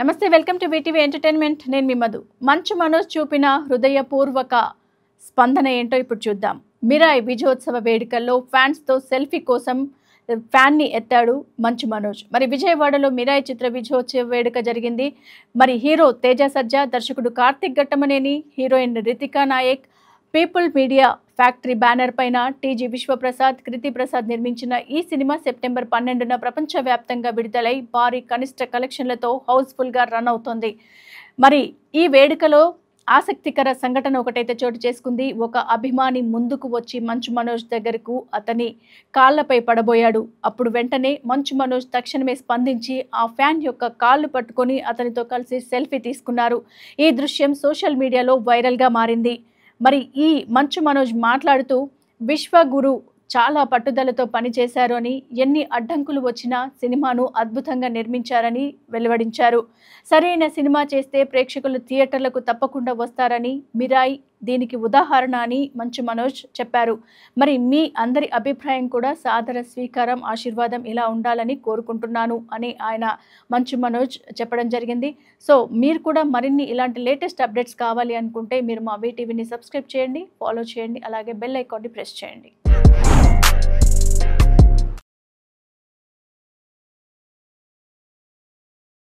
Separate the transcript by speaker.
Speaker 1: నమస్తే, welcome to VTV entertainment. నేను మీ మధు. మంచు మనోజ్ చూపిన హృదయపూర్వక స్పందన ఏంటో ఇప్పుడు చూద్దాం. మిరాయ్ విజయోత్సవ వేడుకల్లో ఫ్యాన్స్తో సెల్ఫీ కోసం ఫ్యాన్ని ఎత్తాడు మంచు మనోజ్. మరి విజయవాడలో మిరాయ్ చిత్ర విజయోత్సవ వేడుక జరిగింది. మరి హీరో తేజ సజ్జా, దర్శకుడు Karthik Ghattamaneni, heroine Ritika Nayak, people media factory banner పైన టీజీ విశ్వప్రసాద్, కృతి ప్రసాద్ నిర్మించిన ఈ సినిమా సెప్టెంబర్ 12న ప్రపంచవ్యాప్తంగా విడుదలై భారీ కనిష్ట కలెక్షన్లతో హౌస్ఫుల్గా రన్ అవుతోంది. మరి ఈ వేడుకలో ఆసక్తికర సంఘటన ఒకటైతే చోటు చేసుకుంది. ఒక అభిమాని ముందుకు వచ్చి మంచు మనోజ్ దగ్గరకు అతని కాళ్ళపై పడబోయాడు. అప్పుడు వెంటనే మంచు మనోజ్ తక్షణమే స్పందించి ఆ ఫ్యాన్ యొక్క కాళ్ళు పట్టుకొని అతనితో కలిసి సెల్ఫీ తీసుకున్నారు. ఈ దృశ్యం సోషల్ మీడియాలో వైరల్గా మారింది. మరి ఈ మంచు మనోజ్ మాట్లాడుతూ విశ్వగురు చాలా పట్టుదలతో పనిచేశారు అని, ఎన్ని అడ్డంకులు వచ్చినా సినిమాను అద్భుతంగా నిర్మించారని వెలువడించారు. సరైన సినిమా చేస్తే ప్రేక్షకులు థియేటర్లకు తప్పకుండా వస్తారని, మిరాయ్ దీనికి ఉదాహరణ అని మంచు మనోజ్ చెప్పారు. మరి మీ అందరి అభిప్రాయం కూడా సాదర స్వీకారం, ఆశీర్వాదం ఇలా ఉండాలని కోరుకుంటున్నాను అని ఆయన మంచు మనోజ్ చెప్పడం జరిగింది. సో మీరు కూడా మరిన్ని ఇలాంటి లేటెస్ట్ అప్డేట్స్ కావాలి అనుకుంటే మీరు మా వీటీవీని సబ్స్క్రైబ్ చేయండి, ఫాలో చేయండి, అలాగే బెల్ ఐకాన్ని ప్రెస్ చేయండి.